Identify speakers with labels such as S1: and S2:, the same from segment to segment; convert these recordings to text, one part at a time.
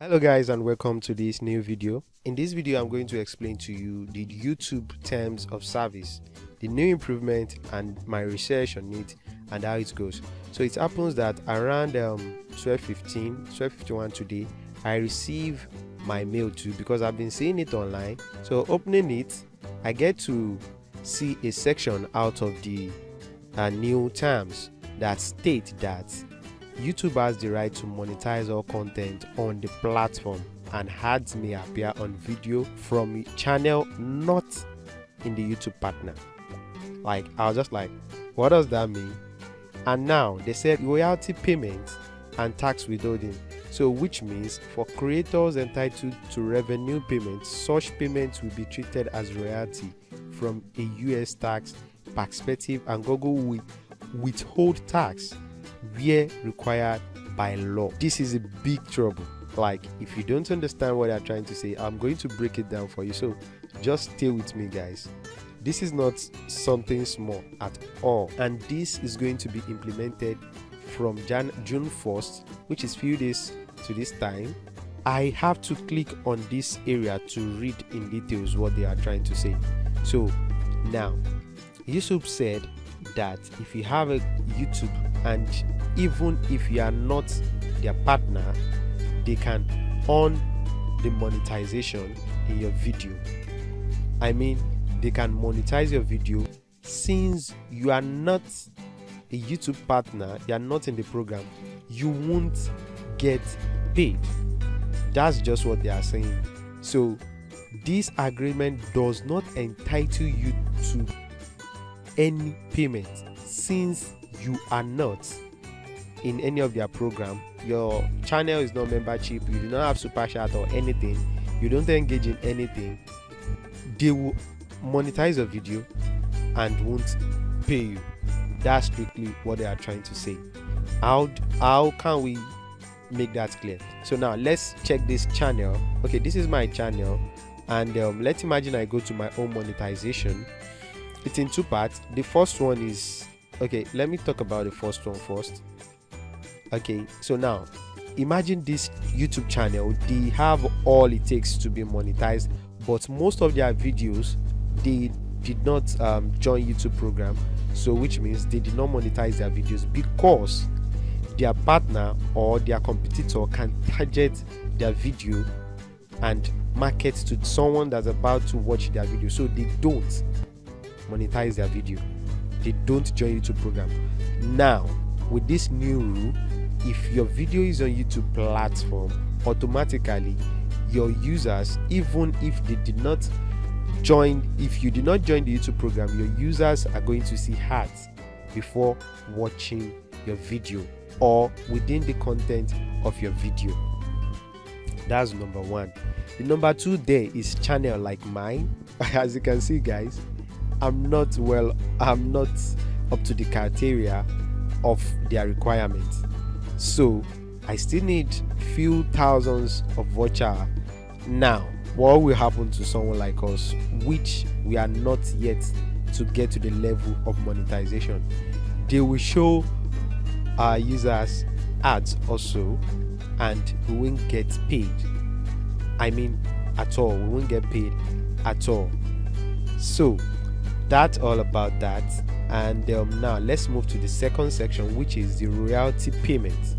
S1: Hello guys, and welcome to this new video. In this video I'm going to explain to you the YouTube terms of service, the new improvement, and my research on it and how it goes. So it happens that around 12:51 today I receive my mail too, because I've been seeing it online. So opening it, I get to see a section out of the new terms that state that YouTube has the right to monetize all content on the platform, and ads may appear on video from a channel not in the YouTube partner. Like, I was just like, what does that mean? And now they said royalty payment and tax withholding. So which means for creators entitled to revenue payments, such payments will be treated as royalty from a US tax perspective, and Google will withhold tax where required by law. This is a big trouble. Like, if you don't understand what I'm trying to say, I'm going to break it down for you, so just stay with me guys. This is not something small at all, and this is going to be implemented from June 1st, which is few days to this time. I have to click on this area to read in details what they are trying to say. So now YouTube said that if you have a YouTube, and even if you are not their partner, they can earn the monetization in your video. I mean, they can monetize your video since you are not a YouTube partner, you are not in the program, you won't get paid. That's just what they are saying. So this agreement does not entitle you to any payment since you are not in any of their program. Your channel is not membership, you do not have super chat or anything, you don't engage in anything. They will monetize your video and won't pay you. That's strictly what they are trying to say. How can we make that clear? So now let's check this channel. Okay, this is my channel, and let's imagine I go to my own monetization. It's in two parts. The first one is, okay, let me talk about the first one first. Okay, so now imagine this YouTube channel, they have all it takes to be monetized, but most of their videos they did not join YouTube program, so which means they did not monetize their videos because their partner or their competitor can target their video and market to someone that's about to watch their video, so they don't monetize their video, they don't join YouTube program. Now with this new rule, if your video is on YouTube platform, automatically your users, even if they did not join, if you did not join the YouTube program, your users are going to see ads before watching your video or within the content of your video. That's number one. The number two there is channel like mine. As you can see guys, I'm not up to the criteria of their requirements, so I still need few thousands of watch hour. Now what will happen to someone like us, which we are not yet to get to the level of monetization? They will show our users ads also, and we won't get paid. I mean, at all. We won't get paid at all. So that's all about that. And now let's move to the second section, which is the royalty payment.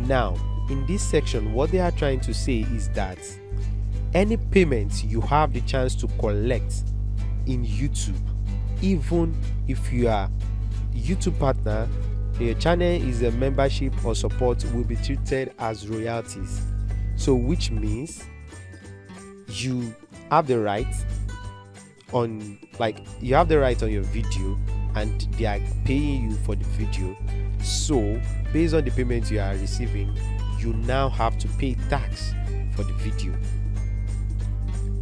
S1: Now in this section, what they are trying to say is that any payments you have the chance to collect in YouTube, even if you are YouTube partner, your channel is a membership or support, will be treated as royalties. So which means you have the right on, like, you have the right on your video and they are paying you for the video. So based on the payment you are receiving, you now have to pay tax for the video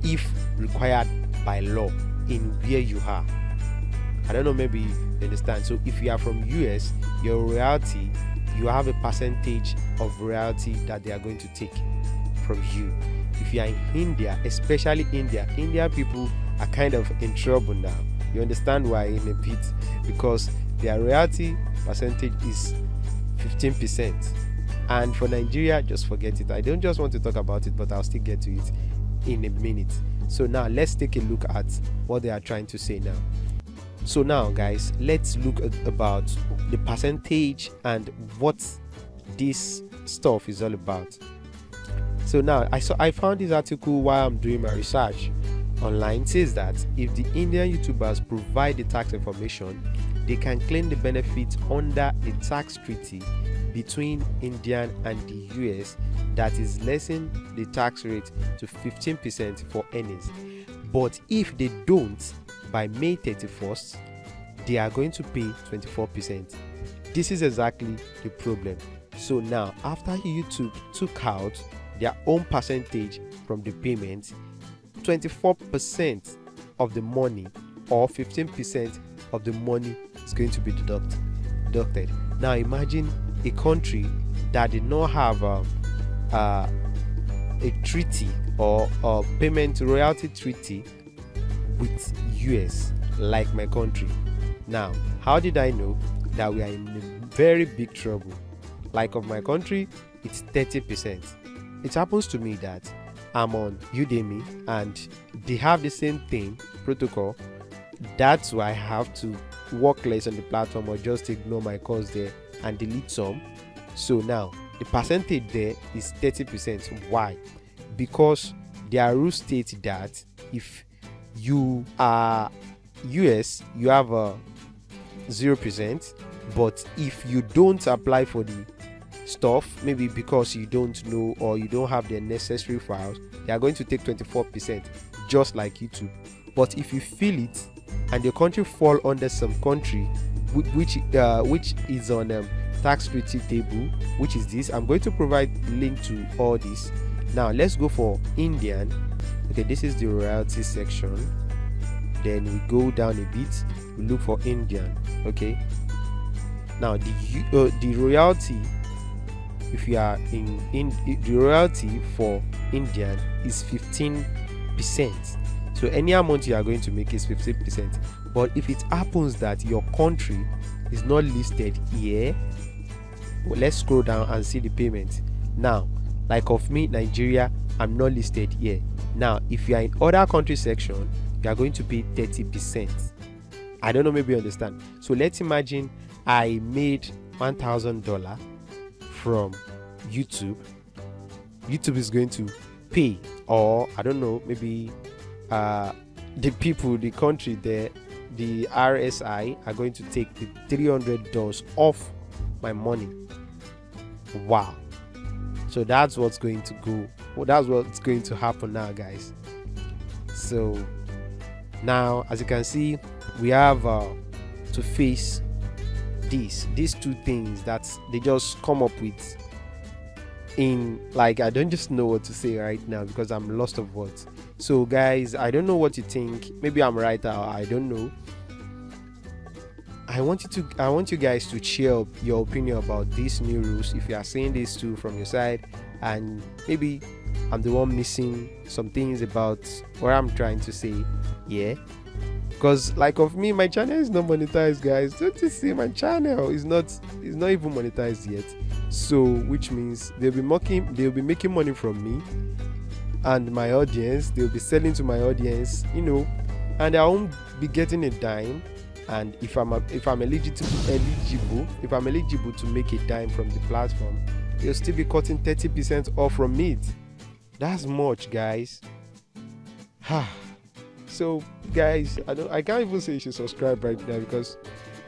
S1: if required by law in where you are. I don't know, maybe you understand. So if you are from US, your royalty, you have a percentage of royalty that they are going to take from you. If you are in India, especially India people are kind of in trouble now. You understand why in a bit, because their royalty percentage is 15%. And for Nigeria, just forget it. I don't just want to talk about it, but I'll still get to it in a minute. So now let's take a look at what they are trying to say now. So now guys, let's look at about the percentage and what this stuff is all about. So now I found this article while I'm doing my research online. It says that if the Indian YouTubers provide the tax information, they can claim the benefits under a tax treaty between India and the US that is lessen the tax rate to 15% for earnings. But if they don't, by May 31st, they are going to pay 24%. This is exactly the problem. So now, after YouTube took out their own percentage from the payment, 24% of the money or 15% of the money is going to be deducted. Now imagine a country that did not have a treaty or a payment royalty treaty with US like my country. Now, how did I know that we are in a very big trouble? Like of my country, it's 30%. It happens to me that I'm on Udemy and they have the same thing, protocol. That's why I have to work less on the platform or just ignore my course there and delete some. So now the percentage there is 30%. Why? Because their rule states that if you are US, you have a 0%, but if you don't apply for the stuff, maybe because you don't know or you don't have the necessary files, they are going to take 24%, just like YouTube. But if you fill it and the country fall under some country which is on tax treaty table, which is this, I'm going to provide link to all this. Now let's go for Indian. Okay, this is the royalty section. Then we go down a bit, we look for Indian. Okay, now the royalty, if you are in the royalty for Indian is 15%. So any amount you are going to make is 15%. But if it happens that your country is not listed here, well, let's scroll down and see the payment. Now, like of me, Nigeria, I'm not listed here. Now, if you are in other country section, you are going to pay 30%. I don't know, maybe you understand. So let's imagine I made $1,000 from YouTube. YouTube is going to pay, or I don't know, maybe the country there, the RSI are going to take the $300 off my money. Wow. So that's what's going to go. Well, that's what's going to happen now, guys. So now, as you can see, we have to face these two things that they just come up with. In like, I don't just know what to say right now because I'm lost of words. So guys, I don't know what you think. Maybe I'm right, or I don't know. I want you guys to share your opinion about these new rules, if you are seeing this too from your side, and maybe I'm the one missing some things about what I'm trying to say. Yeah, because like of me, my channel is not monetized, guys. Don't you see, my channel is not even monetized yet. So which means they'll be making money from me and my audience. They'll be selling to my audience, and I won't be getting a dime. And if I'm eligible to make a dime from the platform, they'll still be cutting 30% off from it. That's much, guys. So guys, I can't even say you should subscribe right now because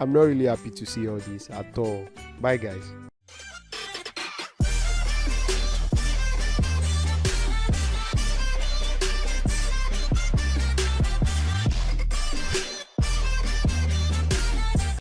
S1: I'm not really happy to see all this at all. Bye guys.